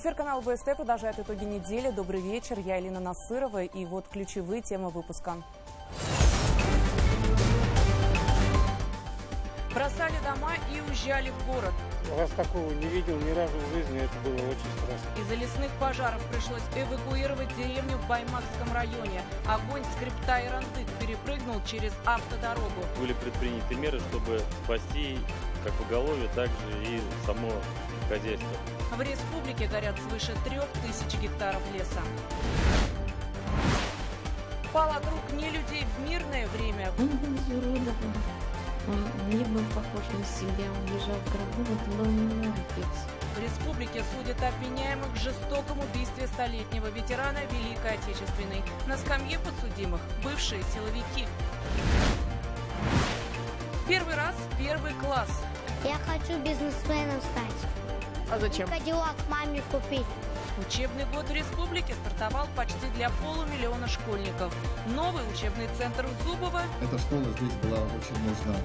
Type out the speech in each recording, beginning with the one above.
Эфир канала ВСТ продолжает итоги недели. Добрый вечер, я Елена Насырова, и вот ключевые темы выпуска. Бросали дома и уезжали в город. Раз такого не видел ни разу в жизни, это было очень страшно. Из-за лесных пожаров пришлось эвакуировать деревню в Баймакском районе. Огонь с хребта Ирандык перепрыгнул через автодорогу. Были предприняты меры, чтобы спасти как поголовье, так же и само хозяйство. В республике горят свыше 3000 гектаров леса. Пал от рук нелюдей в мирное время. Он был изуродован. Он не был похож на себя, он лежал в гробу, это был мертвец. В республике судят обвиняемых в жестоком убийстве столетнего ветерана Великой Отечественной. На скамье подсудимых бывшие силовики. Первый раз первый класс. Я хочу бизнесменом стать. А зачем? Кадиллак маме купить. Учебный год в республике стартовал почти для 500 000 школьников. Новый учебный центр в Зубово. Эта школа здесь была очень нужна.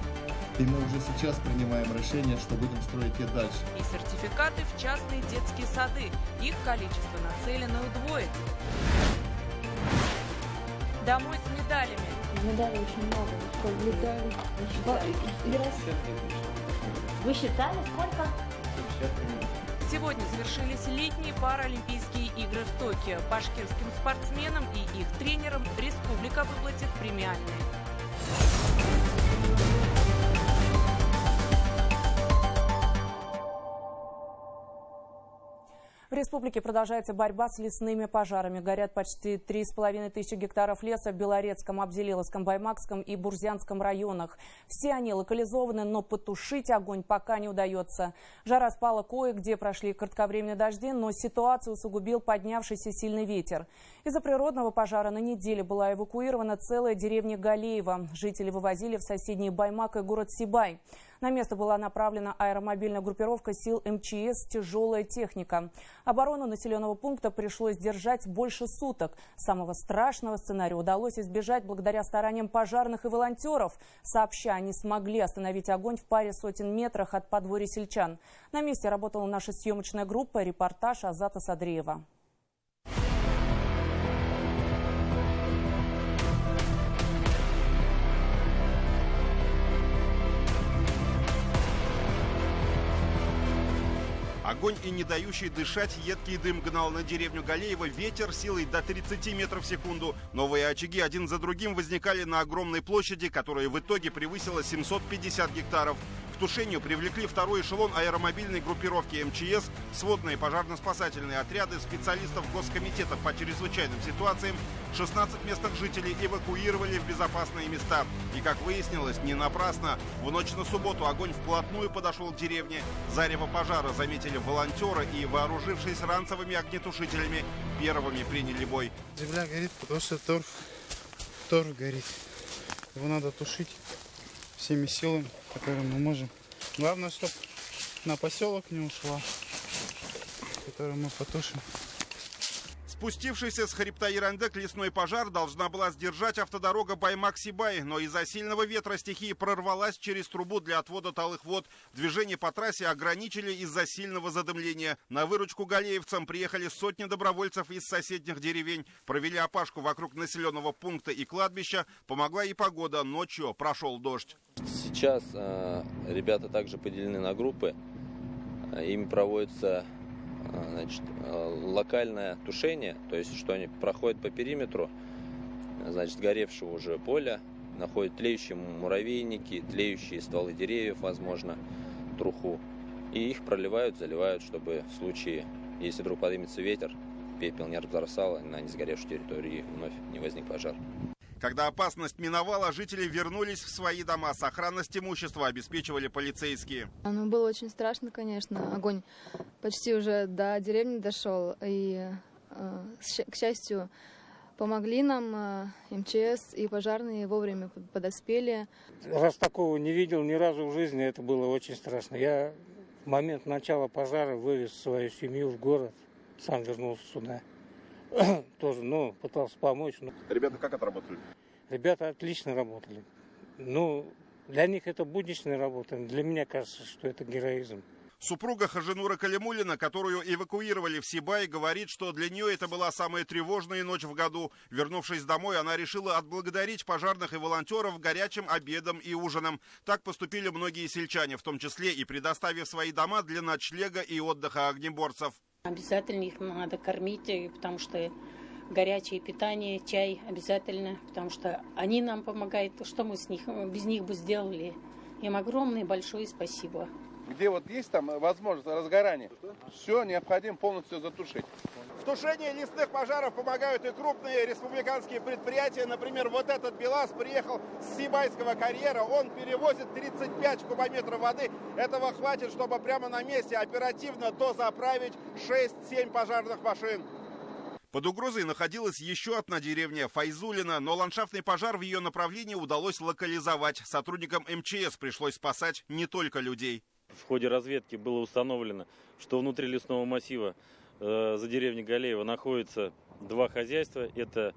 И мы уже сейчас принимаем решение, что будем строить и дальше. И сертификаты в частные детские сады. Их количество нацелено удвоить. Домой с медалями. Медалей очень много. Сколько медалей? Вы считали, сколько? Сегодня завершились летние паралимпийские игры в Токио. Башкирским спортсменам и их тренерам республика выплатит премиальные. В республике продолжается борьба с лесными пожарами. Горят почти 3500 гектаров леса в Белорецком, Абзелиловском, Баймакском и Бурзянском районах. Все они локализованы, но потушить огонь пока не удается. Жара спала кое-где, прошли кратковременные дожди, но ситуацию усугубил поднявшийся сильный ветер. Из-за природного пожара на неделе была эвакуирована целая деревня Галеева. Жители вывозили в соседние Баймак и город Сибай. На место была направлена аэромобильная группировка сил МЧС «Тяжелая техника». Оборону населенного пункта пришлось держать больше суток. Самого страшного сценария удалось избежать благодаря стараниям пожарных и волонтеров. Сообща, они смогли остановить огонь в паре сотен метрах от подворья сельчан. На месте работала наша съемочная группа. Репортаж Азата Садреева. Огонь и не дающий дышать едкий дым гнал на деревню Галеева ветер силой до 30 метров в секунду. Новые очаги один за другим возникали на огромной площади, которая в итоге превысила 750 гектаров. К тушению привлекли второй эшелон аэромобильной группировки МЧС, сводные пожарно-спасательные отряды, специалистов Госкомитета по чрезвычайным ситуациям. 16 местных жителей эвакуировали в безопасные места. И, как выяснилось, не напрасно. В ночь на субботу огонь вплотную подошел к деревне. Зарево пожара заметили волонтеры и, вооружившись ранцевыми огнетушителями, первыми приняли бой. Земля горит, потому что торф горит. Его надо тушить всеми силами, которые мы можем. Главное, чтобы на поселок не ушла, который мы потушим. Спустившийся с хребта Ирандык лесной пожар должна была сдержать автодорога Баймак-Сибай, но из-за сильного ветра стихия прорвалась через трубу для отвода талых вод. Движение по трассе ограничили из-за сильного задымления. На выручку галеевцам приехали сотни добровольцев из соседних деревень. Провели опашку вокруг населенного пункта и кладбища. Помогла и погода. Ночью прошел дождь. Сейчас ребята также поделены на группы. Ими проводится локальное тушение, то есть что они проходят по периметру, сгоревшего уже поля, находят тлеющие муравейники, тлеющие стволы деревьев, возможно, труху, и их проливают, заливают, чтобы в случае, если вдруг поднимется ветер, пепел не разбросало на несгоревшую территорию и вновь не возник пожар. Когда опасность миновала, жители вернулись в свои дома. Сохранность имущества обеспечивали полицейские. Было очень страшно, конечно. Огонь почти уже до деревни дошел. И, к счастью, помогли нам МЧС и пожарные вовремя подоспели. Раз такого не видел ни разу в жизни, это было очень страшно. Я в момент начала пожара вывез свою семью в город, сам вернулся сюда. Тоже, пытался помочь. Ребята как отработали? Ребята отлично работали. Для них это будничная работа. Для меня кажется, что это героизм. Супруга Хажинура Калимуллина, которую эвакуировали в Сибай, говорит, что для нее это была самая тревожная ночь в году. Вернувшись домой, она решила отблагодарить пожарных и волонтеров горячим обедом и ужином. Так поступили многие сельчане, в том числе и предоставив свои дома для ночлега и отдыха огнеборцев. Обязательно их надо кормить, потому что горячее питание, чай обязательно, потому что они нам помогают. Что мы без них бы сделали? Им огромное большое спасибо. Где вот есть там возможность разгорания, все необходимо полностью затушить. В тушении лесных пожаров помогают и крупные республиканские предприятия. Например, вот этот БелАЗ приехал с Сибайского карьера. Он перевозит 35 кубометров воды. Этого хватит, чтобы прямо на месте оперативно дозаправить 6-7 пожарных машин. Под угрозой находилась еще одна деревня Файзулина, но ландшафтный пожар в ее направлении удалось локализовать. Сотрудникам МЧС пришлось спасать не только людей. В ходе разведки было установлено, что внутри лесного массива за деревней Галеево находится два хозяйства. Это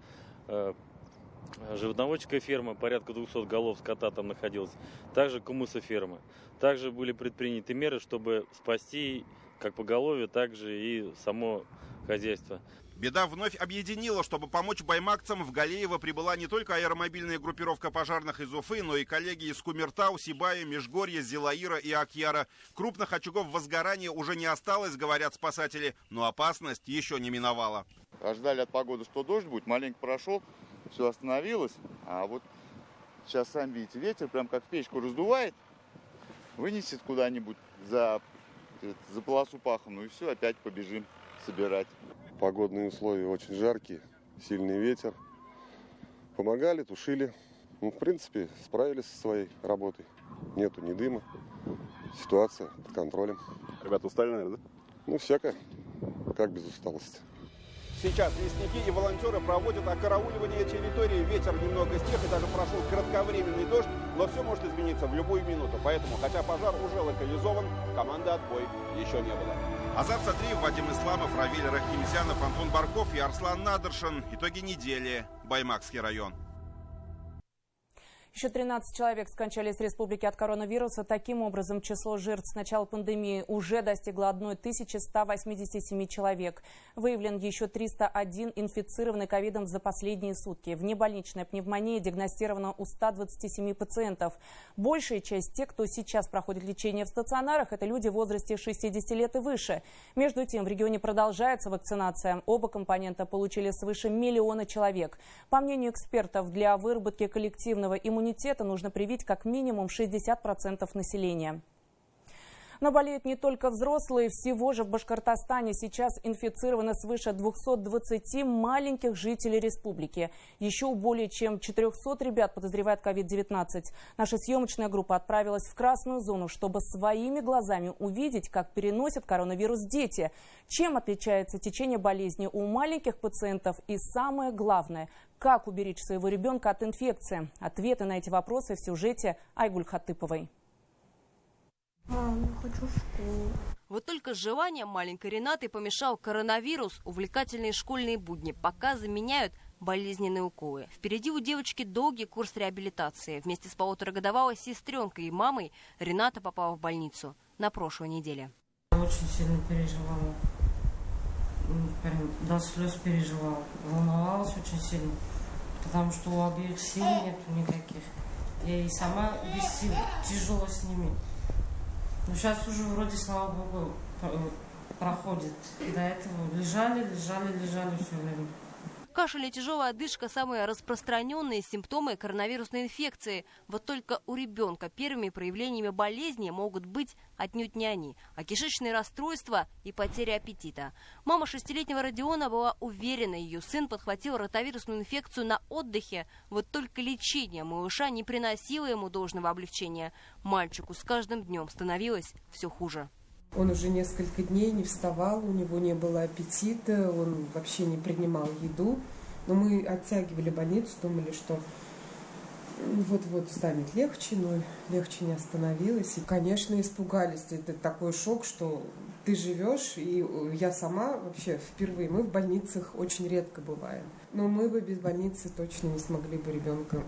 животноводческая ферма, порядка 200 голов скота там находилось. Также коммусоферма. Также были предприняты меры, чтобы спасти как поголовье, так же и само хозяйство. Беда вновь объединила. Чтобы помочь баймакцам, в Галеево прибыла не только аэромобильная группировка пожарных из Уфы, но и коллеги из Кумертау, Сибая, Межгорья, Зилаира и Акьяра. Крупных очагов возгорания уже не осталось, говорят спасатели, но опасность еще не миновала. Ожидали от погоды, что дождь будет, маленько прошел, все остановилось. А вот сейчас, сами видите, ветер прям как в печку раздувает, вынесет куда-нибудь за полосу пахану, и все, опять побежим собирать. Погодные условия очень жаркие, сильный ветер. Помогали, тушили. Ну, в принципе, справились со своей работой. Нету ни дыма. Ситуация под контролем. Ребята устали, наверное, да? Ну, всякое. Как без усталости. Сейчас лесники и волонтеры проводят окарауливание территории. Ветер немного стих, и даже прошел кратковременный дождь, но все может измениться в любую минуту. Поэтому, хотя пожар уже локализован, команды отбой еще не было. Азат Садриев, Вадим Исламов, Равиль Рахимзянов, Антон Барков и Арслан Надыршин. Итоги недели. Баймакский район. Еще 13 человек скончались в республике от коронавируса. Таким образом, число жертв с начала пандемии уже достигло 1187 человек. Выявлен еще 301 инфицированный ковидом за последние сутки. Внебольничная пневмония диагностирована у 127 пациентов. Большая часть тех, кто сейчас проходит лечение в стационарах, это люди в возрасте 60 лет и выше. Между тем, в регионе продолжается вакцинация. Оба компонента получили свыше 1 миллиона человек. По мнению экспертов, для выработки коллективного иммунитета нужно привить как минимум 60% населения. Но болеют не только взрослые. Всего же в Башкортостане сейчас инфицировано свыше 220 маленьких жителей республики. Еще у более чем 400 ребят подозревают COVID-19. Наша съемочная группа отправилась в красную зону, чтобы своими глазами увидеть, как переносят коронавирус дети. Чем отличается течение болезни у маленьких пациентов и, самое главное, как уберечь своего ребенка от инфекции? Ответы на эти вопросы в сюжете Айгуль Хатыповой. Мам, хочу в школу. Вот только с жеванием маленькой Ренаты помешал коронавирус. Увлекательные школьные будни пока заменяют болезненные уколы. Впереди у девочки долгий курс реабилитации. Вместе с полуторагодовалой сестренкой и мамой Рената попала в больницу на прошлой неделе. Очень сильно переживала. Прям до слез переживала. Волновалась очень сильно, потому что у обеих сил нет никаких. Я и сама без сил, тяжело с ними. Но сейчас уже вроде, слава богу, проходит. До этого лежали все время. Кашель и тяжелая одышка – самые распространенные симптомы коронавирусной инфекции. Вот только у ребенка первыми проявлениями болезни могут быть отнюдь не они, а кишечные расстройства и потеря аппетита. Мама 6-летнего Родиона была уверена, ее сын подхватил ротавирусную инфекцию на отдыхе. Вот только лечение малыша не приносило ему должного облегчения. Мальчику с каждым днем становилось все хуже. Он уже несколько дней не вставал, у него не было аппетита, он вообще не принимал еду. Но мы оттягивали больницу, думали, что вот-вот станет легче, но легче не остановилось. И, конечно, испугались. Это такой шок, что ты живешь, и я сама вообще впервые. Мы в больницах очень редко бываем. Но мы бы без больницы точно не смогли бы ребенка.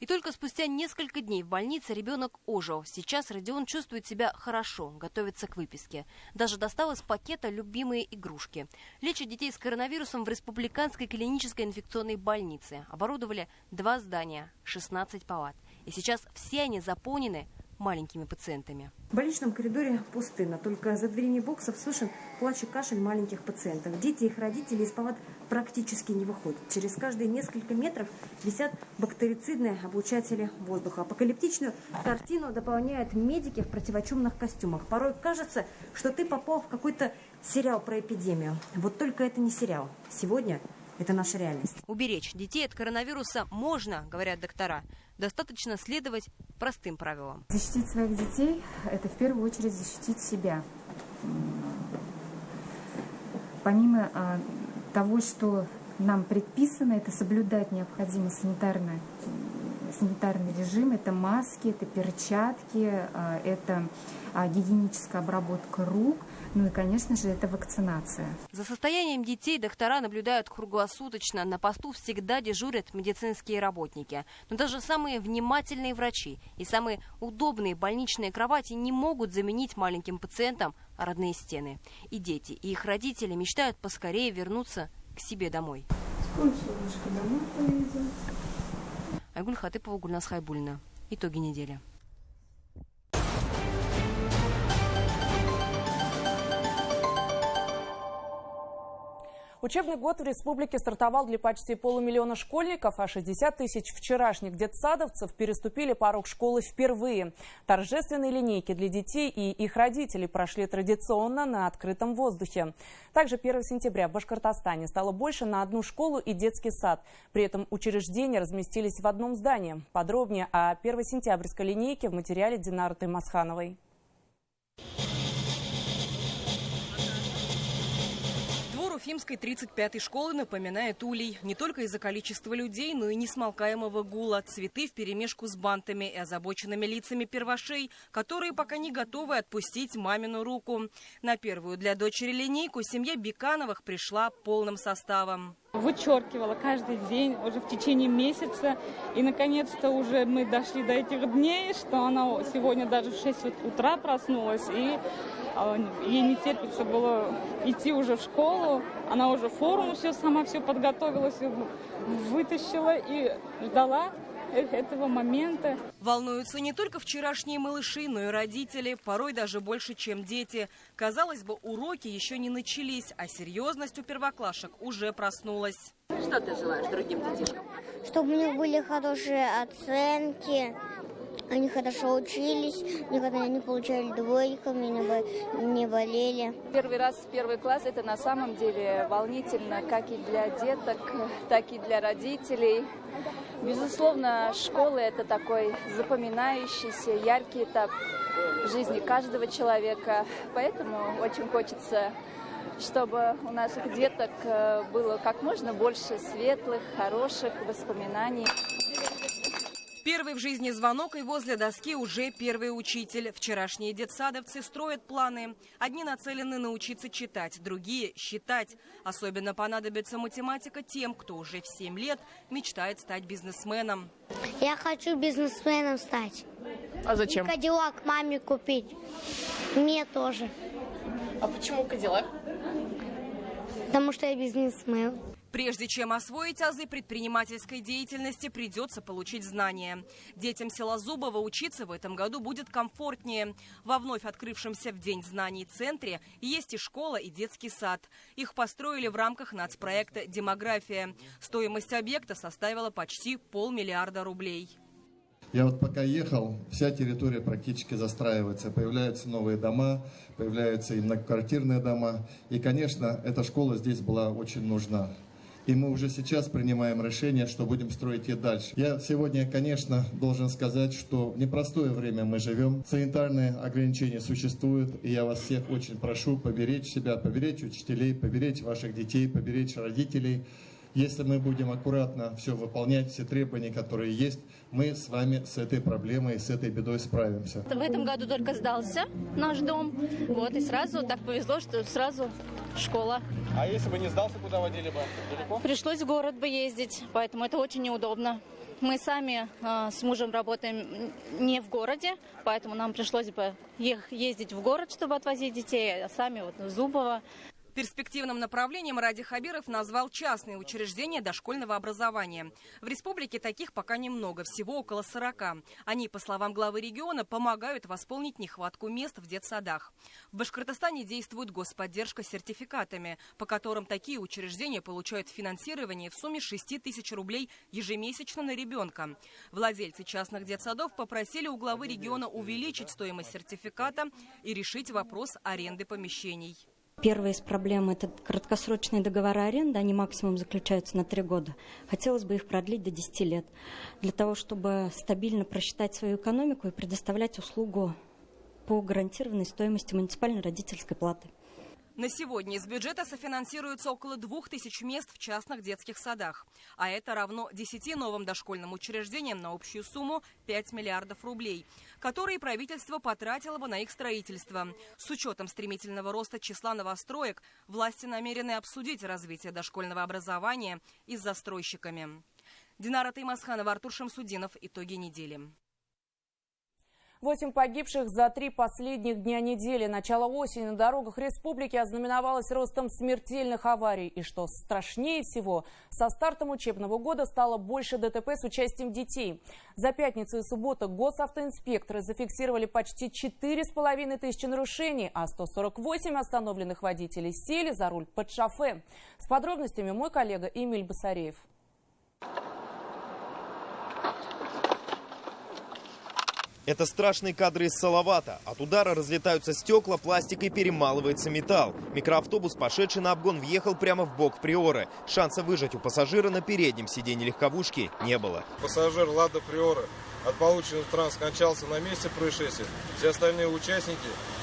И только спустя несколько дней в больнице ребенок ожил. Сейчас Родион чувствует себя хорошо, готовится к выписке. Даже достал из пакета любимые игрушки. Лечат детей с коронавирусом в Республиканской клинической инфекционной больнице. Оборудовали 2 здания, 16 палат. И сейчас все они заполнены маленькими пациентами. В больничном коридоре пустынно. Только за дверями боксов слышен плач и кашель маленьких пациентов. Дети и их родители из палат практически не выходят. Через каждые несколько метров висят бактерицидные облучатели воздуха. Апокалиптичную картину дополняют медики в противочумных костюмах. Порой кажется, что ты попал в какой-то сериал про эпидемию. Вот только это не сериал. Сегодня это наша реальность. Уберечь детей от коронавируса можно, говорят доктора. Достаточно следовать простым правилам. Защитить своих детей – это в первую очередь защитить себя. Помимо того, что нам предписано, это соблюдать необходимый санитарный режим, это маски, это перчатки, это гигиеническая обработка рук, ну и, конечно же, это вакцинация. За состоянием детей доктора наблюдают круглосуточно. На посту всегда дежурят медицинские работники. Но даже самые внимательные врачи и самые удобные больничные кровати не могут заменить маленьким пациентам родные стены. И дети, и их родители мечтают поскорее вернуться к себе домой. Скоро солнышко домой поедем. Айгуль Хатыпова, Гульнас Хайбуллина. Итоги недели. Учебный год в республике стартовал для почти полумиллиона школьников, а 60 тысяч вчерашних детсадовцев переступили порог школы впервые. Торжественные линейки для детей и их родителей прошли традиционно на открытом воздухе. Также 1 сентября в Башкортостане стало больше на одну школу и детский сад. При этом учреждения разместились в одном здании. Подробнее о 1 сентябрьской линейке в материале Динары Таймасхановой. Уфимской 35-й школы напоминает улей. Не только из-за количества людей, но и несмолкаемого гула. Цветы вперемешку с бантами и озабоченными лицами первашей, которые пока не готовы отпустить мамину руку. На первую для дочери линейку семья Бекановых пришла полным составом. Вычеркивала каждый день уже в течение месяца. И, наконец-то, уже мы дошли до этих дней, что она сегодня даже в 6 утра проснулась. И ей не терпится было идти уже в школу. Она уже форму сама все подготовила, все вытащила и ждала этого момента. Волнуются не только вчерашние малыши, но и родители, порой даже больше, чем дети. Казалось бы, уроки еще не начались, а серьезность у первоклашек уже проснулась. Что ты желаешь другим детишкам? Чтобы у них были хорошие оценки, они хорошо учились, никогда не получали двойками, не болели. Первый раз в первый класс — это на самом деле волнительно, как и для деток, так и для родителей. Безусловно, школа — это такой запоминающийся, яркий этап в жизни каждого человека. Поэтому очень хочется, чтобы у наших деток было как можно больше светлых, хороших воспоминаний. Первый в жизни звонок, и возле доски уже первый учитель. Вчерашние детсадовцы строят планы. Одни нацелены научиться читать, другие – считать. Особенно понадобится математика тем, кто уже в 7 лет мечтает стать бизнесменом. Я хочу бизнесменом стать. А зачем? Кадиллак маме купить. Мне тоже. А почему Кадиллак? Потому что я бизнесмен. Прежде чем освоить азы предпринимательской деятельности, придется получить знания. Детям села Зубово учиться в этом году будет комфортнее. Во вновь открывшемся в День знаний центре есть и школа, и детский сад. Их построили в рамках нацпроекта «Демография». Стоимость объекта составила почти 500 миллиарда рублей. Я вот пока ехал, вся территория практически застраивается. Появляются новые дома, появляются и многоквартирные дома. И, конечно, эта школа здесь была очень нужна. И мы уже сейчас принимаем решение, что будем строить и дальше. Я сегодня, конечно, должен сказать, что в непростое время мы живем. Санитарные ограничения существуют. И я вас всех очень прошу поберечь себя, поберечь учителей, поберечь ваших детей, поберечь родителей. Если мы будем аккуратно все выполнять, все требования, которые есть, мы с вами с этой проблемой, с этой бедой справимся. В этом году только сдался наш дом. Вот, и сразу так повезло, что сразу школа. А если бы не сдался, куда водили бы? Далеко? Пришлось в город бы ездить, поэтому это очень неудобно. Мы сами с мужем работаем не в городе, поэтому нам пришлось бы ездить в город, чтобы отвозить детей, а сами вот в Зубово. Перспективным направлением Ради Хабиров назвал частные учреждения дошкольного образования. В республике таких пока немного, всего около 40. Они, по словам главы региона, помогают восполнить нехватку мест в детсадах. В Башкортостане действует господдержка с сертификатами, по которым такие учреждения получают финансирование в сумме 6 тысяч рублей ежемесячно на ребенка. Владельцы частных детсадов попросили у главы региона увеличить стоимость сертификата и решить вопрос аренды помещений. Первая из проблем – это краткосрочные договоры аренды. Они максимум заключаются на 3 года. Хотелось бы их продлить до 10 лет, для того, чтобы стабильно просчитать свою экономику и предоставлять услугу по гарантированной стоимости муниципальной родительской платы. На сегодня из бюджета софинансируется около 2000 мест в частных детских садах. А это равно 10 новым дошкольным учреждениям на общую сумму 5 миллиардов рублей, которые правительство потратило бы на их строительство. С учетом стремительного роста числа новостроек, власти намерены обсудить развитие дошкольного образования и с застройщиками. Динара Таймасханова, Артур Шамсудинов. Итоги недели. 8 погибших за 3 последних дня недели. Начало осени на дорогах республики ознаменовалось ростом смертельных аварий. И что страшнее всего, со стартом учебного года стало больше ДТП с участием детей. За пятницу и субботу госавтоинспекторы зафиксировали почти 4,5 тысячи нарушений, а 148 остановленных водителей сели за руль под шофе. С подробностями мой коллега Эмиль Басареев. Это страшные кадры из Салавата. От удара разлетаются стекла, пластик и перемалывается металл. Микроавтобус, пошедший на обгон, въехал прямо в бок Приоры. Шанса выжать у пассажира на переднем сиденье легковушки не было. Пассажир Лада Приора от полученных травм скончался на месте происшествия. Все остальные участники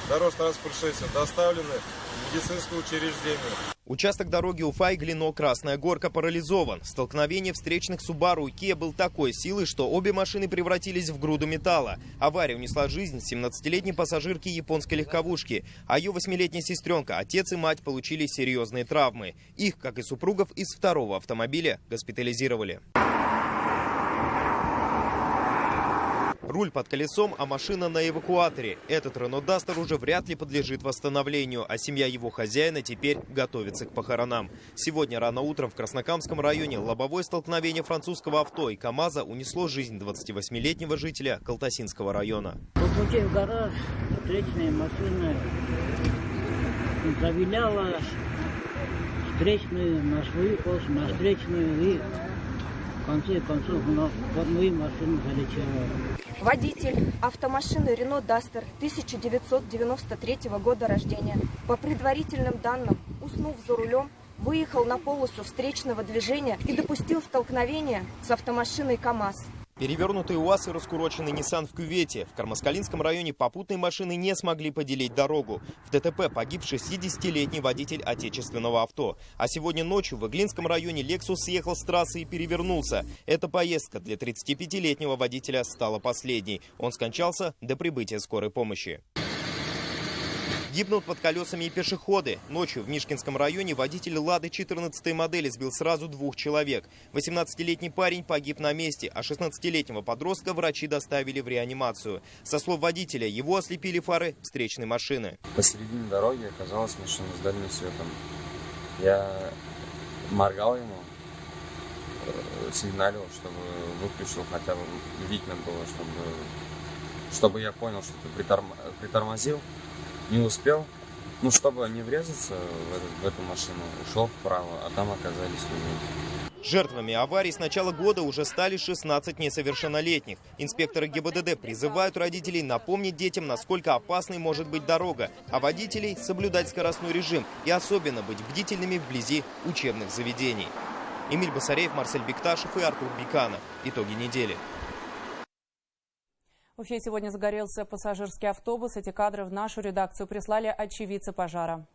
дорожно-транспортного происшествия доставлены в медицинское учреждение. Участок дороги Уфа-Глино, Красная Горка парализован. Столкновение встречных Субару и Киа был такой силы, что обе машины превратились в груду металла. Авария унесла жизнь 17-летней пассажирки японской легковушки, а ее 8-летняя сестренка, отец и мать получили серьезные травмы. Их, как и супругов из второго автомобиля, госпитализировали. Руль под колесом, а машина на эвакуаторе. Этот Рено Дастер уже вряд ли подлежит восстановлению, а семья его хозяина теперь готовится к похоронам. Сегодня рано утром в Краснокамском районе лобовое столкновение французского авто и КАМАЗа унесло жизнь 28-летнего жителя Калтасинского района. По пути в гараж встречная машина завиляла встречную на свою полосу, на встречную, и в конце концов под мою машину залетела. Водитель автомашины Рено Дастер 1993 года рождения, по предварительным данным, уснув за рулем, выехал на полосу встречного движения и допустил столкновение с автомашиной КАМАЗ. Перевернутый УАЗ и раскуроченный Nissan в кювете. В Кармаскалинском районе попутные машины не смогли поделить дорогу. В ДТП погиб 60-летний водитель отечественного авто. А сегодня ночью в Иглинском районе Lexus съехал с трассы и перевернулся. Эта поездка для 35-летнего водителя стала последней. Он скончался до прибытия скорой помощи. Гибнут под колесами и пешеходы. Ночью в Мишкинском районе водитель «Лады» 14-й модели сбил сразу 2 человек. 18-летний парень погиб на месте, а 16-летнего подростка врачи доставили в реанимацию. Со слов водителя, его ослепили фары встречной машины. Посередине дороги оказалась машина с дальним светом. Я моргал ему, сигналил, чтобы выключил, хотя бы видно было, чтобы я понял, что ты притормозил. Не успел, чтобы не врезаться в эту машину, ушел вправо, а там оказались люди. Жертвами аварий с начала года уже стали 16 несовершеннолетних. Инспекторы ГИБДД призывают родителей напомнить детям, насколько опасной может быть дорога, а водителей соблюдать скоростной режим и особенно быть бдительными вблизи учебных заведений. Эмиль Басареев, Марсель Бекташев и Артур Биканов. Итоги недели. В Уфе сегодня загорелся пассажирский автобус. Эти кадры в нашу редакцию прислали очевидцы пожара.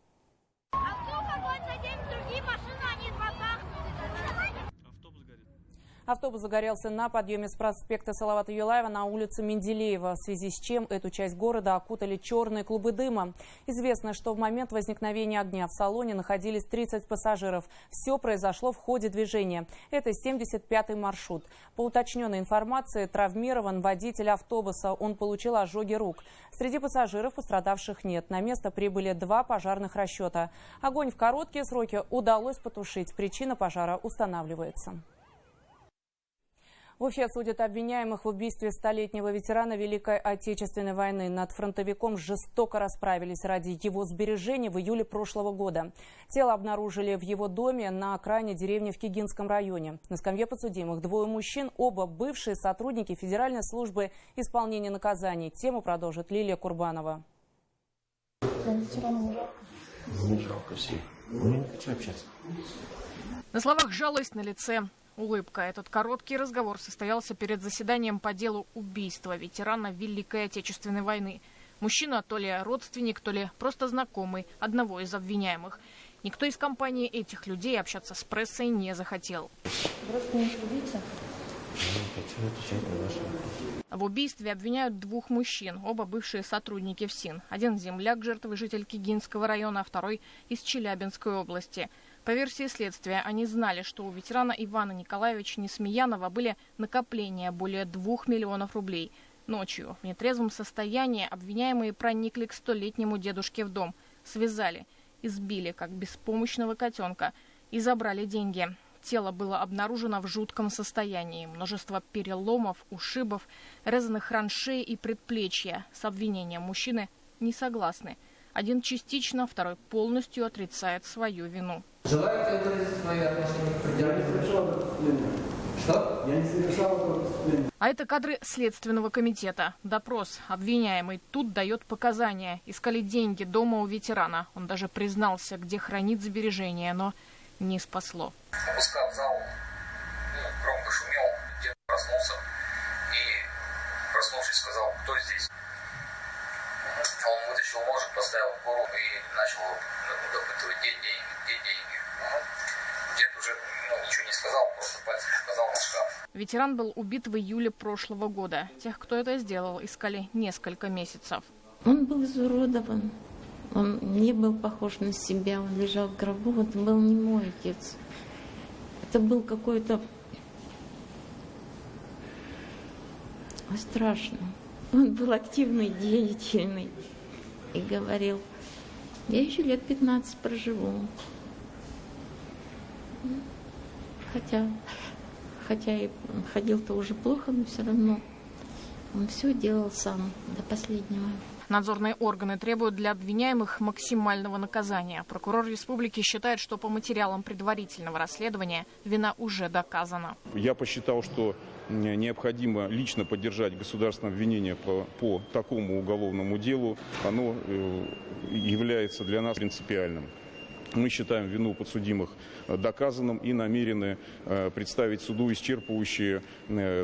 Автобус загорелся на подъеме с проспекта Салавата Юлаева на улицу Менделеева, в связи с чем эту часть города окутали черные клубы дыма. Известно, что в момент возникновения огня в салоне находились 30 пассажиров. Все произошло в ходе движения. Это 75-й маршрут. По уточненной информации, травмирован водитель автобуса. Он получил ожоги рук. Среди пассажиров пострадавших нет. На место прибыли 2 пожарных расчета. Огонь в короткие сроки удалось потушить. Причина пожара устанавливается. В Уфе судят обвиняемых в убийстве 100-летнего ветерана Великой Отечественной войны. Над фронтовиком жестоко расправились ради его сбережения в июле прошлого года. Тело обнаружили в его доме на окраине деревни в Кигинском районе. На скамье подсудимых 2 мужчин, оба бывшие сотрудники Федеральной службы исполнения наказаний. Тему продолжит Лилия Курбанова. Мне жалко всех. Я не хочу общаться. На словах жалость, на лице улыбка. Этот короткий разговор состоялся перед заседанием по делу убийства ветерана Великой Отечественной войны. Мужчина то ли родственник, то ли просто знакомый одного из обвиняемых. Никто из компании этих людей общаться с прессой не захотел. Родственник убийца? В убийстве обвиняют 2 мужчин, оба бывшие сотрудники ФСИН. Один земляк жертвы, житель Кигинского района, а второй из Челябинской области. По версии следствия, они знали, что у ветерана Ивана Николаевича Несмеянова были накопления более 2 миллионов рублей. Ночью в нетрезвом состоянии обвиняемые проникли к 100-летнему дедушке в дом, связали, избили, как беспомощного котенка, и забрали деньги. Тело было обнаружено в жутком состоянии. Множество переломов, ушибов, резаных ран шеи и предплечья. С обвинением мужчины не согласны. Один частично, второй полностью отрицает свою вину. Желаете выразить свои отношения к преступлению? Что? Я не совершал этого преступления. А это кадры Следственного комитета. Допрос. Обвиняемый тут дает показания. Искали деньги дома у ветерана. Он даже признался, где хранит сбережения, но не спасло. Опускал в зал, громко шумел, дед проснулся и, проснувшись, сказал: кто здесь? Он вытащил ножик, поставил в гору и начал допытывать, где деньги. Дед уже ничего не сказал, просто пальцем указал на шкаф. Ветеран был убит в июле прошлого года. Тех, кто это сделал, искали несколько месяцев. Он был изуродован. Он не был похож на себя, он лежал в гробу. Это был не мой отец. Это был какой-то страшный. Он был активный, деятельный. И говорил: я еще лет 15 проживу. Хотя и ходил-то уже плохо, но все равно он все делал сам до последнего. Надзорные органы требуют для обвиняемых максимального наказания. Прокурор республики считает, что по материалам предварительного расследования вина уже доказана. Я посчитал, что необходимо лично поддержать государственное обвинение по такому уголовному делу. Оно является для нас принципиальным. Мы считаем вину подсудимых доказанным и намерены представить суду исчерпывающие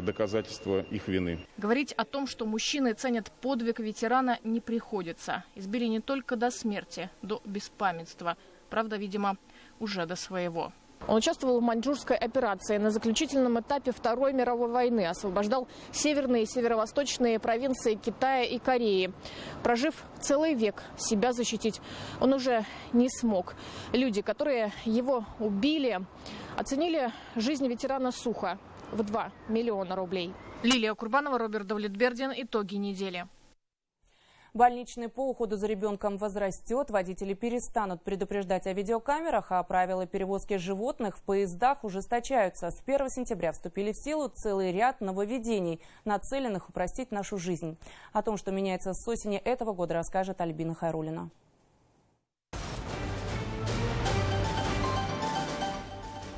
доказательства их вины. Говорить о том, что мужчины ценят подвиг ветерана, не приходится. Избили не только до смерти, до беспамятства. Правда, видимо, уже до своего. Он участвовал в маньчжурской операции на заключительном этапе Второй мировой войны. Освобождал северные и северо-восточные провинции Китая и Кореи. Прожив целый век, себя защитить он уже не смог. Люди, которые его убили, оценили жизнь ветерана сухо в 2 миллиона рублей. Лилия Курбанова, Роберт Давлетбердин. Итоги недели. Больничный по уходу за ребенком возрастет, водители перестанут предупреждать о видеокамерах, а правила перевозки животных в поездах ужесточаются. С 1 сентября вступили в силу целый ряд нововведений, нацеленных упростить нашу жизнь. О том, что меняется с осени этого года, расскажет Альбина Хайруллина.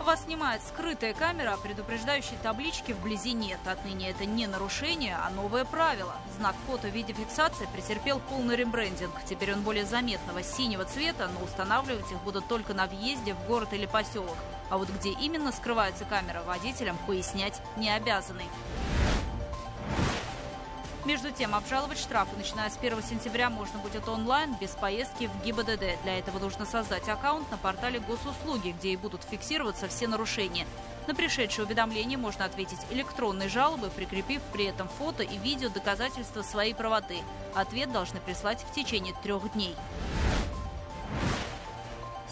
Вас снимает скрытая камера, предупреждающей таблички вблизи нет. Отныне это не нарушение, а новое правило. Знак фото-видеофиксации претерпел полный ребрендинг. Теперь он более заметного синего цвета, но устанавливать их будут только на въезде в город или поселок. А вот где именно скрывается камера, водителям пояснять не обязаны. Между тем, обжаловать штрафы, начиная с 1 сентября, можно будет онлайн, без поездки в ГИБДД. Для этого нужно создать аккаунт на портале госуслуги, где и будут фиксироваться все нарушения. На пришедшее уведомление можно ответить электронной жалобой, прикрепив при этом фото и видео доказательства своей правоты. Ответ должны прислать в течение 3 дней.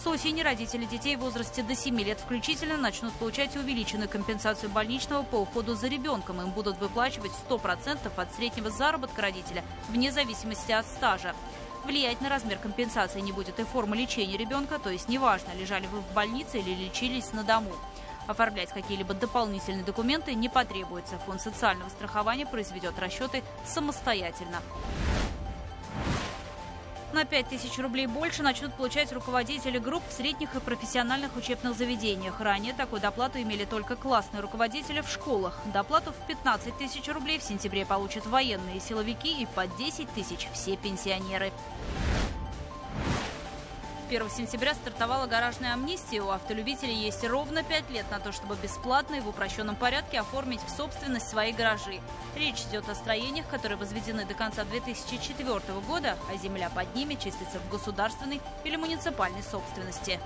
С осени родители детей в возрасте до 7 лет включительно начнут получать увеличенную компенсацию больничного по уходу за ребенком. Им будут выплачивать 100% от среднего заработка родителя, вне зависимости от стажа. Влиять на размер компенсации не будет и форма лечения ребенка, то есть неважно, лежали вы в больнице или лечились на дому. Оформлять какие-либо дополнительные документы не потребуется. Фонд социального страхования произведет расчеты самостоятельно. На 5000 рублей больше начнут получать руководители групп в средних и профессиональных учебных заведениях. Ранее такую доплату имели только классные руководители в школах. Доплату в 15 тысяч рублей в сентябре получат военные, силовики и по 10 тысяч все пенсионеры. 1 сентября стартовала гаражная амнистия. У автолюбителей есть ровно 5 лет на то, чтобы бесплатно и в упрощенном порядке оформить в собственность свои гаражи. Речь идет о строениях, которые возведены до конца 2004 года, а земля под ними числится в государственной или муниципальной собственности.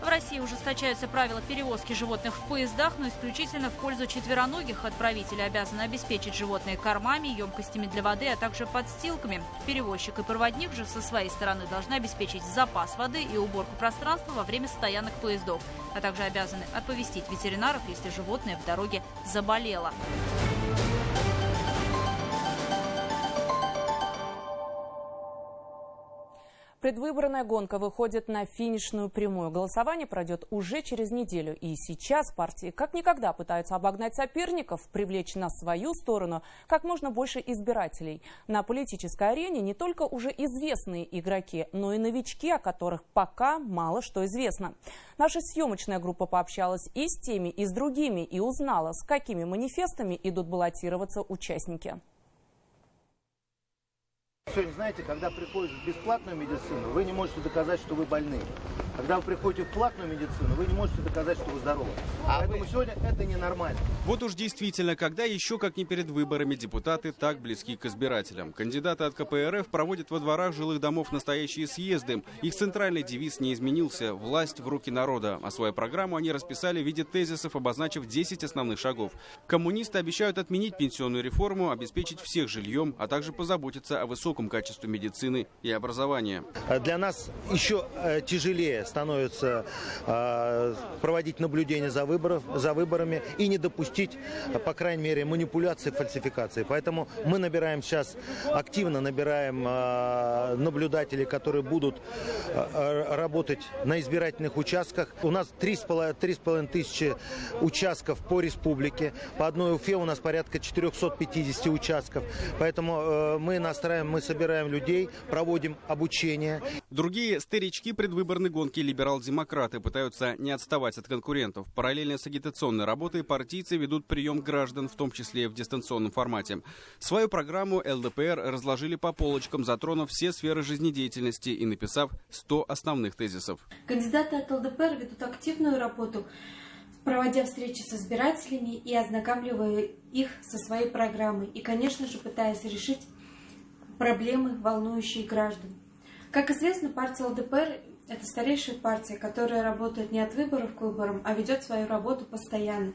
В России ужесточаются правила перевозки животных в поездах, но исключительно в пользу четвероногих. Отправители обязаны обеспечить животные кормами, емкостями для воды, а также подстилками. Перевозчик и проводник же со своей стороны должны обеспечить запас воды и уборку пространства во время стоянок поездов, а также обязаны оповестить ветеринаров, если животное в дороге заболело. Предвыборная гонка выходит на финишную прямую. Голосование пройдет уже через неделю. И сейчас партии как никогда пытаются обогнать соперников, привлечь на свою сторону как можно больше избирателей. На политической арене не только уже известные игроки, но и новички, о которых пока мало что известно. Наша съемочная группа пообщалась и с теми, и с другими, и узнала, с какими манифестами идут баллотироваться участники. Сегодня, знаете, когда приходишь в бесплатную медицину, вы не можете доказать, что вы больны. Когда вы приходите в платную медицину, вы не можете доказать, что вы здоровы. Поэтому сегодня это ненормально. Вот уж действительно, когда еще, как не перед выборами, депутаты так близки к избирателям. Кандидаты от КПРФ проводят во дворах жилых домов настоящие съезды. Их центральный девиз не изменился – «Власть в руки народа». А свою программу они расписали в виде тезисов, обозначив 10 основных шагов. Коммунисты обещают отменить пенсионную реформу, обеспечить всех жильем, а также позаботиться о высоком качестве медицины и образования. Для нас еще тяжелее становится проводить наблюдение за выборами и не допустить, по крайней мере, манипуляции, фальсификации. Поэтому мы активно набираем наблюдателей, которые будут работать на избирательных участках. У нас 3,5 тысячи участков по республике. По одной Уфе у нас порядка 450 участков. Поэтому мы собираем людей, проводим обучение. Другие старички предвыборной гонки либерал-демократы пытаются не отставать от конкурентов. Параллельно с агитационной работой партийцы ведут прием граждан, в том числе в дистанционном формате. Свою программу ЛДПР разложили по полочкам, затронув все сферы жизнедеятельности и написав 100 основных тезисов. Кандидаты от ЛДПР ведут активную работу, проводя встречи с избирателями и ознакомливая их со своей программой. И, конечно же, пытаясь решить проблемы, волнующие граждан. Как известно, партия ЛДПР – это старейшая партия, которая работает не от выборов к выборам, а ведет свою работу постоянно.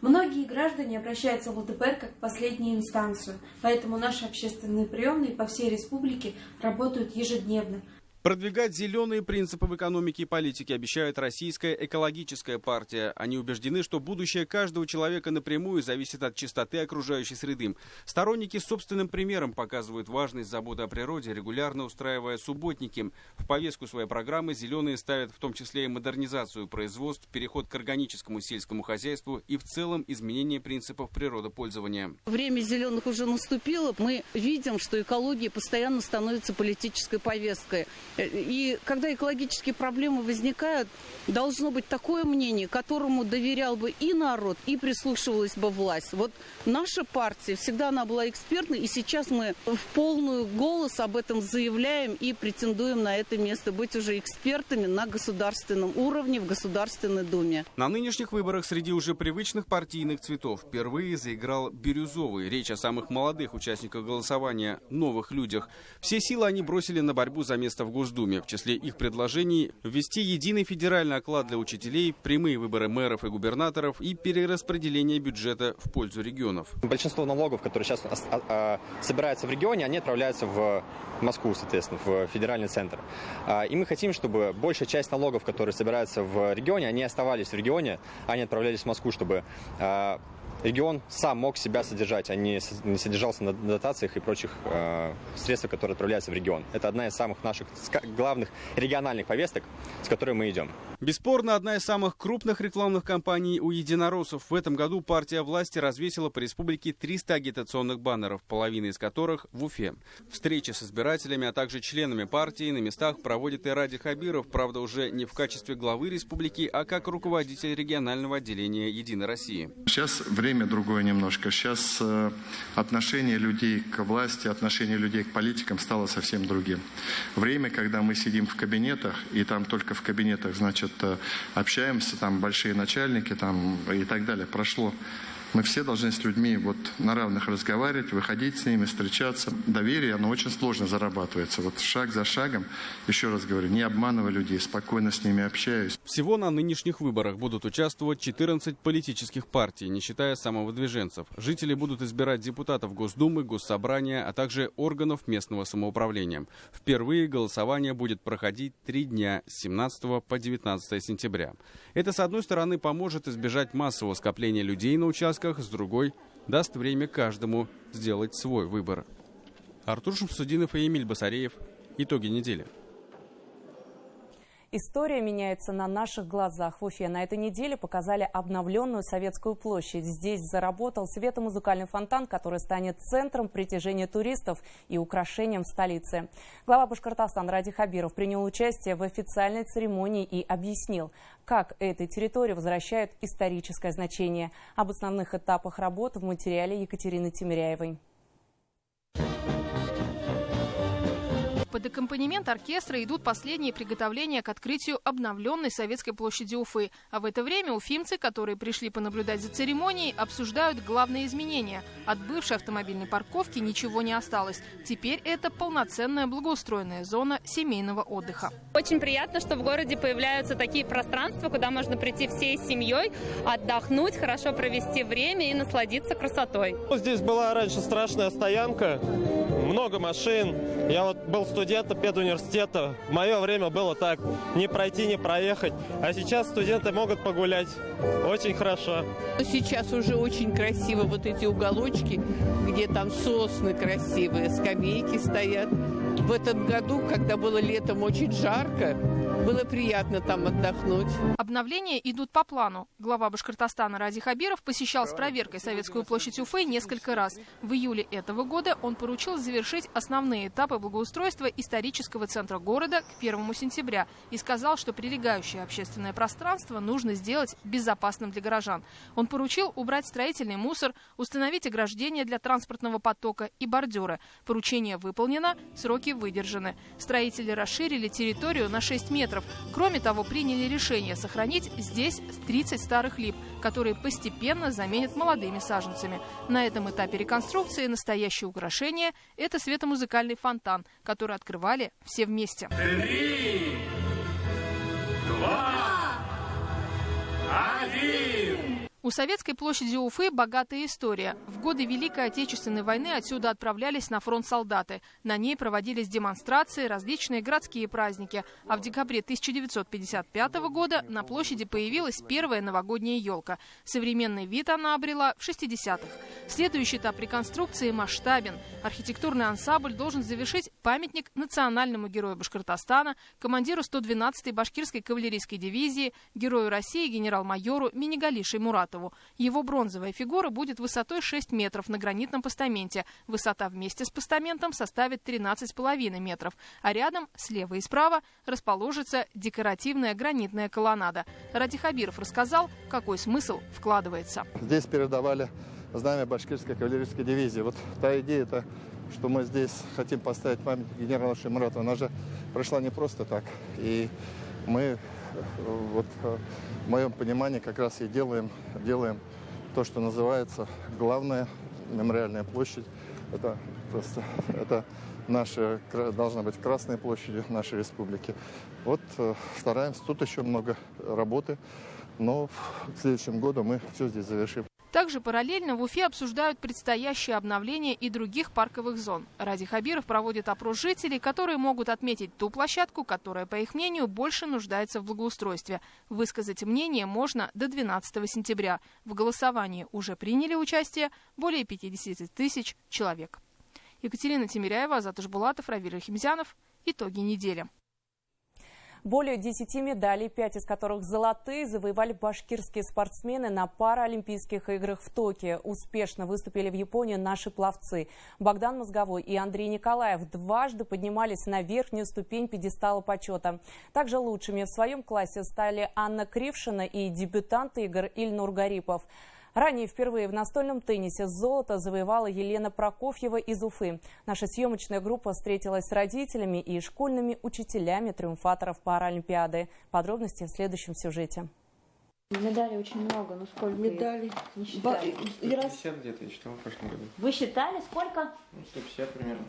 Многие граждане обращаются в ЛДПР как в последнюю инстанцию, поэтому наши общественные приемные по всей республике работают ежедневно. Продвигать зеленые принципы в экономике и политике обещает Российская экологическая партия. Они убеждены, что будущее каждого человека напрямую зависит от чистоты окружающей среды. Сторонники собственным примером показывают важность заботы о природе, регулярно устраивая субботники. В повестку своей программы зеленые ставят в том числе и модернизацию производств, переход к органическому сельскому хозяйству и в целом изменение принципов природопользования. Время зеленых уже наступило. Мы видим, что экология постоянно становится политической повесткой. И когда экологические проблемы возникают, должно быть такое мнение, которому доверял бы и народ, и прислушивалась бы власть. Вот наша партия, всегда она была экспертной, и сейчас мы в полную голос об этом заявляем и претендуем на это место, быть уже экспертами на государственном уровне, в Государственной Думе. На нынешних выборах среди уже привычных партийных цветов впервые заиграл бирюзовый. Речь о самых молодых участниках голосования, новых людях. Все силы они бросили на борьбу за место в Госдуме. В числе их предложений ввести единый федеральный оклад для учителей, прямые выборы мэров и губернаторов и перераспределение бюджета в пользу регионов. Большинство налогов, которые сейчас собираются в регионе, они отправляются в Москву, соответственно, в федеральный центр. И мы хотим, чтобы большая часть налогов, которые собираются в регионе, они оставались в регионе, они отправлялись в Москву, чтобы регион сам мог себя содержать, а не содержался на дотациях и прочих средствах, которые отправляются в регион. Это одна из самых наших главных региональных повесток, с которой мы идем. Бесспорно, одна из самых крупных рекламных кампаний у единороссов. В этом году партия власти развесила по республике 300 агитационных баннеров, половина из которых в Уфе. Встречи с избирателями, а также членами партии на местах проводит и Ради Хабиров, правда, уже не в качестве главы республики, а как руководитель регионального отделения «Единой России». Сейчас время другое немножко. Сейчас отношение людей к власти, отношение людей к политикам стало совсем другим. Время, когда мы сидим в кабинетах, и там только в кабинетах, значит, общаемся, там большие начальники там, и так далее, прошло. Мы все должны с людьми вот на равных разговаривать, выходить с ними, встречаться. Доверие, оно очень сложно зарабатывается. Вот шаг за шагом, еще раз говорю, не обманывая людей, спокойно с ними общаюсь. Всего на нынешних выборах будут участвовать 14 политических партий, не считая самовыдвиженцев. Жители будут избирать депутатов Госдумы, Госсобрания, а также органов местного самоуправления. Впервые голосование будет проходить 3 дня с 17 по 19 сентября. Это, с одной стороны, поможет избежать массового скопления людей на участках, с другой даст время каждому сделать свой выбор. Артур Шамсудинов и Эмиль Басареев. Итоги недели. История меняется на наших глазах. В Уфе на этой неделе показали обновленную Советскую площадь. Здесь заработал светомузыкальный фонтан, который станет центром притяжения туристов и украшением столицы. Глава Башкортостана Ради Хабиров принял участие в официальной церемонии и объяснил, как этой территории возвращают историческое значение. Об основных этапах работ в материале Екатерины Тимиряевой. Под аккомпанемент оркестра идут последние приготовления к открытию обновленной Советской площади Уфы. А в это время уфимцы, которые пришли понаблюдать за церемонией, обсуждают главные изменения. От бывшей автомобильной парковки ничего не осталось. Теперь это полноценная благоустроенная зона семейного отдыха. Очень приятно, что в городе появляются такие пространства, куда можно прийти всей семьей, отдохнуть, хорошо провести время и насладиться красотой. Здесь была раньше страшная стоянка, много машин. Я вот был студентом педуниверситета. В мое время было так, не пройти, не проехать. А сейчас студенты могут погулять. Очень хорошо. Сейчас уже очень красиво вот эти уголочки, где там сосны красивые, скамейки стоят. В этом году, когда было летом очень жарко, было приятно там отдохнуть. Обновления идут по плану. Глава Башкортостана Ради Хабиров посещал с проверкой Советскую площадь Уфы несколько раз. В июле этого года он поручил завершить основные этапы благоустройства исторического центра города к 1 сентября и сказал, что прилегающее общественное пространство нужно сделать безопасным для горожан. Он поручил убрать строительный мусор, установить ограждения для транспортного потока и бордюры. Поручение выполнено, сроки выдержаны. Строители расширили территорию на 6 метров. Кроме того, приняли решение сохранить здесь 30 старых лип, которые постепенно заменят молодыми саженцами. На этом этапе реконструкции настоящее украшение – это светомузыкальный фонтан, который открывали все вместе. 3, 2, 1. У Советской площади Уфы богатая история. В годы Великой Отечественной войны отсюда отправлялись на фронт солдаты. На ней проводились демонстрации, различные городские праздники. А в декабре 1955 года на площади появилась первая новогодняя елка. Современный вид она обрела в 60-х. Следующий этап реконструкции масштабен. Архитектурный ансамбль должен завершить памятник национальному герою Башкортостана, командиру 112-й башкирской кавалерийской дивизии, герою России генерал-майору Минигалиши Муратову. Ахматову. Его бронзовая фигура будет высотой 6 метров на гранитном постаменте. Высота вместе с постаментом составит 13,5 метров. А рядом, слева и справа, расположится декоративная гранитная колоннада. Ради Хабиров рассказал, какой смысл вкладывается. Здесь передавали знамя башкирской кавалерийской дивизии. Вот та идея-то, что мы здесь хотим поставить памятник генералу Шаймуратову, она же прошла не просто так. И мы, вот, в моем понимании, как раз и делаем то, что называется главная мемориальная площадь. Это наша, должна быть Красная площадь нашей республики. Вот стараемся, тут еще много работы, но к следующему году мы все здесь завершим. Также параллельно в Уфе обсуждают предстоящее обновление и других парковых зон. Ради Хабиров проводит опрос жителей, которые могут отметить ту площадку, которая, по их мнению, больше нуждается в благоустройстве. Высказать мнение можно до 12 сентября. В голосовании уже приняли участие более 50 тысяч человек. Екатерина Тимиряева, Азат Ишбулатов, Равиль Рахимзянов. Итоги недели. Более 10 медалей, 5 из которых золотые, завоевали башкирские спортсмены на Паралимпийских играх в Токио. Успешно выступили в Японии наши пловцы. Богдан Мозговой и Андрей Николаев дважды поднимались на верхнюю ступень пьедестала почета. Также лучшими в своем классе стали Анна Крившина и дебютант игр Ильнур Гарипов. Ранее впервые в настольном теннисе золото завоевала Елена Прокофьева из Уфы. Наша съемочная группа встретилась с родителями и школьными учителями триумфаторов Паралимпиады. Подробности в следующем сюжете. Медалей очень много, но сколько медалей? Не считали. 150 где-то, я считал в прошлом году. Вы считали, сколько? 150 примерно.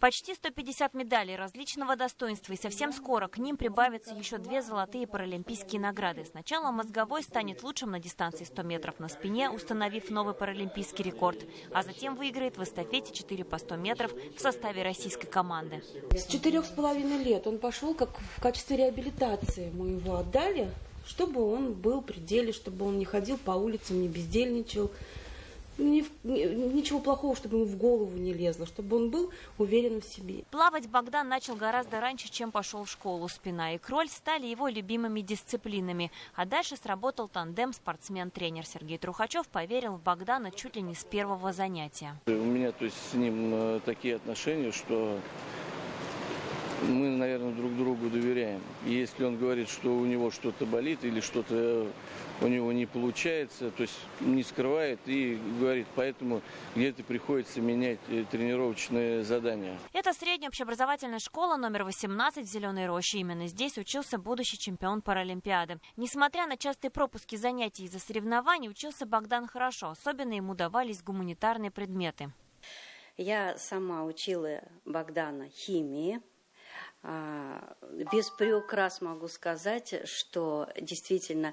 Почти 150 медалей различного достоинства, и совсем скоро к ним прибавятся еще 2 золотые паралимпийские награды. Сначала Мозговой станет лучшим на дистанции 100 метров на спине, установив новый паралимпийский рекорд, а затем выиграет в эстафете 4 по 100 метров в составе российской команды. С 4,5 лет он пошел как в качестве реабилитации. Мы его отдали, чтобы он был при деле, чтобы он не ходил по улицам, не бездельничал. Ничего плохого, чтобы ему в голову не лезло, чтобы он был уверен в себе. Плавать Богдан начал гораздо раньше, чем пошел в школу. Спина и кроль стали его любимыми дисциплинами. А дальше сработал тандем спортсмен-тренер. Сергей Трухачев поверил в Богдана чуть ли не с первого занятия. У меня, то есть, с ним такие отношения, что мы, наверное, друг другу доверяем. И если он говорит, что у него что-то болит или что-то у него не получается, то есть не скрывает и говорит, поэтому где-то приходится менять тренировочные задания. Это средняя общеобразовательная школа номер 18 в Зеленой Роще. Именно здесь учился будущий чемпион Паралимпиады. Несмотря на частые пропуски занятий из-за соревнований, учился Богдан хорошо. Особенно ему давались гуманитарные предметы. Я сама учила Богдана химии. Без приукрас могу сказать, что действительно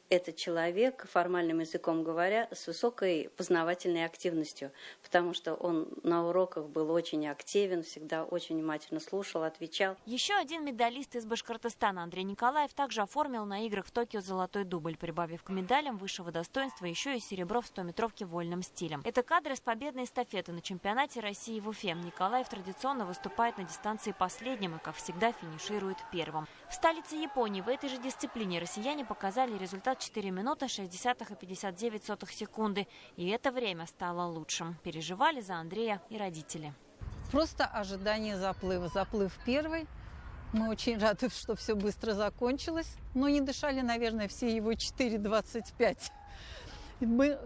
этот человек, формальным языком говоря, с высокой познавательной активностью, потому что он на уроках был очень активен, всегда очень внимательно слушал, отвечал. Еще один медалист из Башкортостана Андрей Николаев также оформил на играх в Токио золотой дубль, прибавив к медалям высшего достоинства еще и серебро в 100-метровке вольным стилем. Это кадры с победной эстафеты на чемпионате России в Уфе. Николаев традиционно выступает на дистанции последним и, как всегда, финиширует первым. В столице Японии в этой же дисциплине россияне показали результат 4 минуты 60,59 секунды. И это время стало лучшим. Переживали за Андрея и родители. Просто ожидание заплыва. Заплыв первый. Мы очень рады, что все быстро закончилось. Но не дышали, наверное, все его 4,25.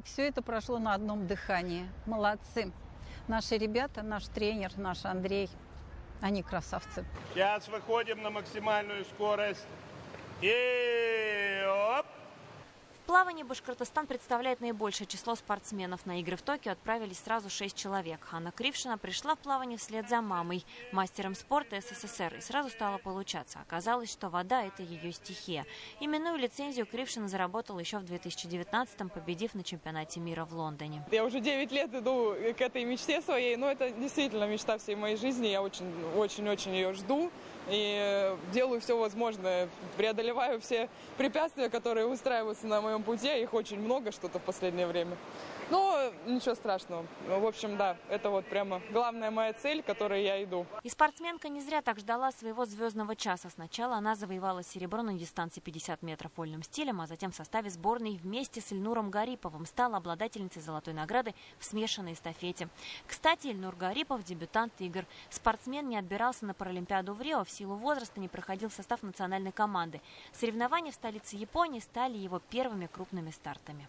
Все это прошло на одном дыхании. Молодцы. Наши ребята, наш тренер, наш Андрей, они красавцы. Сейчас выходим на максимальную скорость. И оп! В плавании Башкортостан представляет наибольшее число спортсменов. На игры в Токио отправились сразу 6 человек. Анна Крившина пришла в плавание вслед за мамой, мастером спорта СССР, и сразу стало получаться. Оказалось, что вода – это ее стихия. Именную лицензию Крившина заработала еще в 2019-м, победив на чемпионате мира в Лондоне. Я уже 9 лет иду к этой мечте своей, но это действительно мечта всей моей жизни. Я очень-очень ее жду. И делаю все возможное, преодолеваю все препятствия, которые устраиваются на моем пути. Их очень много, что-то в последнее время. Но ничего страшного. В общем, да, это вот прямо главная моя цель, к которой я иду. И спортсменка не зря так ждала своего звездного часа. Сначала она завоевала серебро на дистанции 50 метров вольным стилем, а затем в составе сборной вместе с Ильнуром Гариповым стала обладательницей золотой награды в смешанной эстафете. Кстати, Ильнур Гарипов – дебютант игр. Спортсмен не отбирался на Паралимпиаду в Рио, в силу возраста не проходил в состав национальной команды. Соревнования в столице Японии стали его первыми крупными стартами.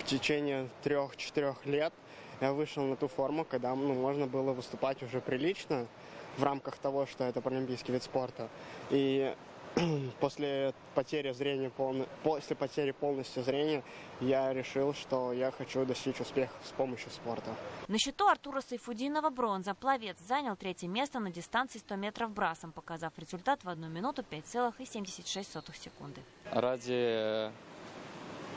В течение 3-4 лет я вышел на ту форму, когда можно было выступать уже прилично в рамках того, что это паралимпийский вид спорта. И после потери зрения, после потери полностью зрения, я решил, что я хочу достичь успеха с помощью спорта. На счету Артура Сайфудинова бронза. Пловец занял 3-е место на дистанции 100 метров брасом, показав результат в 1 минуту 5,76 секунды. Ради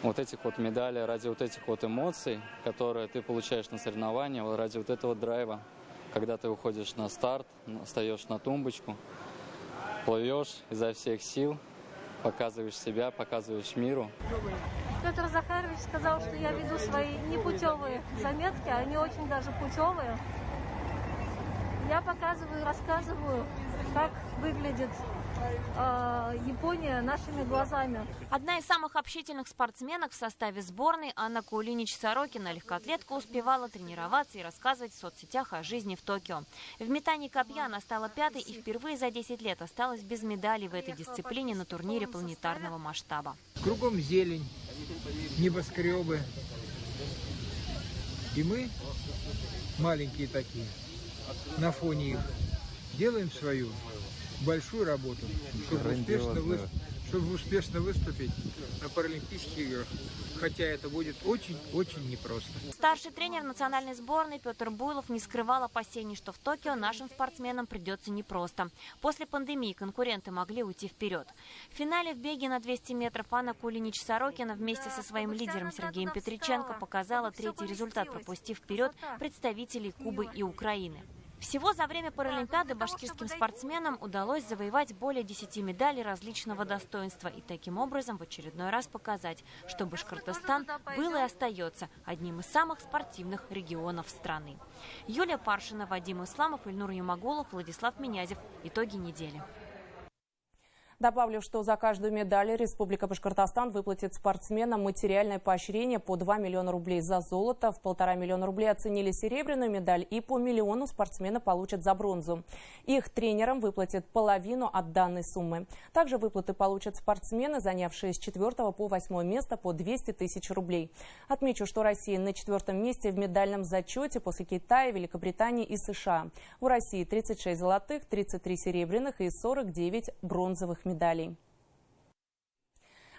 вот этих вот медалей, ради вот этих вот эмоций, которые ты получаешь на соревнованиях, ради вот этого драйва, когда ты уходишь на старт, встаешь на тумбочку, плывешь изо всех сил, показываешь себя, показываешь миру. Петр Захарович сказал, что я веду свои непутевые заметки, они очень даже путевые. Я показываю, рассказываю, как выглядит Япония нашими глазами. Одна из самых общительных спортсменок в составе сборной Анна Кулинич-Сорокина. Легкоатлетка успевала тренироваться и рассказывать в соцсетях о жизни в Токио. В метании копья она стала 5-й и впервые за 10 лет осталась без медалей в этой дисциплине на турнире планетарного масштаба. Кругом зелень, небоскребы. И мы, маленькие такие, на фоне их, делаем свою большую работу, чтобы успешно выступить на Паралимпийских играх. Хотя это будет очень-очень непросто. Старший тренер национальной сборной Петр Буйлов не скрывал опасений, что в Токио нашим спортсменам придется непросто. После пандемии конкуренты могли уйти вперед. В финале в беге на 200 метров Анна Кулинич-Сорокина вместе со своим лидером Сергеем Петриченко показала 3-й результат, пропустив вперед представителей Кубы и Украины. Всего за время Паралимпиады башкирским спортсменам удалось завоевать более 10 медалей различного достоинства и таким образом в очередной раз показать, что Башкортостан был и остается одним из самых спортивных регионов страны. Юлия Паршина, Вадим Исламов, Ильнур Юмагулов, Владислав Минязев. Итоги недели. Добавлю, что за каждую медаль Республика Башкортостан выплатит спортсменам материальное поощрение по 2 миллиона рублей за золото, в 1,5 миллиона рублей оценили серебряную медаль и по 1 миллиону спортсмены получат за бронзу. Их тренерам выплатят половину от данной суммы. Также выплаты получат спортсмены, занявшие с 4 по 8 место по 200 тысяч рублей. Отмечу, что Россия на 4-м месте в медальном зачете после Китая, Великобритании и США. У России 36 золотых, 33 серебряных и 49 бронзовых медалей.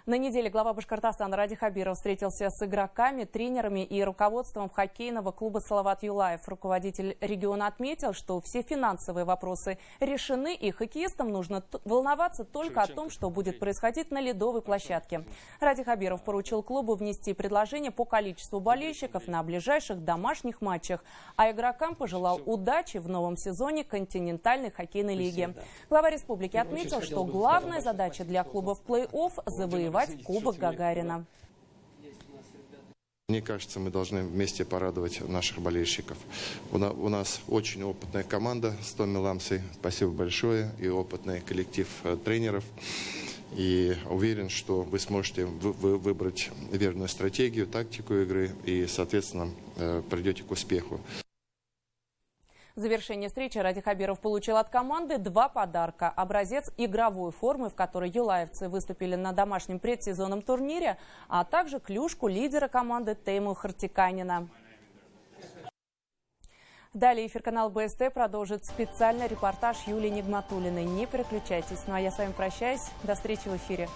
На неделе глава Башкортостана Ради Хабиров встретился с игроками, тренерами и руководством хоккейного клуба «Салават Юлаев». Руководитель региона отметил, что все финансовые вопросы решены, и хоккеистам нужно волноваться только о том, что будет происходить на ледовой площадке. Ради Хабиров поручил клубу внести предложение по количеству болельщиков на ближайших домашних матчах, а игрокам пожелал удачи в новом сезоне континентальной хоккейной лиги. Глава республики отметил, что главная задача для клуба в плей-офф – завоевать Кубок Гагарина. Мне кажется, мы должны вместе порадовать наших болельщиков. У нас очень опытная команда с Томми Ламсой. Спасибо большое. И опытный коллектив тренеров. И уверен, что вы сможете выбрать верную стратегию, тактику игры и, соответственно, придете к успеху. В завершении встречи Ради Хабиров получил от команды 2 подарка. Образец игровой формы, в которой юлаевцы выступили на домашнем предсезонном турнире, а также клюшку лидера команды Тейму Хартиканина. Далее эфир канала БСТ продолжит специальный репортаж Юлии Нигматуллиной. Не переключайтесь. Ну а я с вами прощаюсь. До встречи в эфире.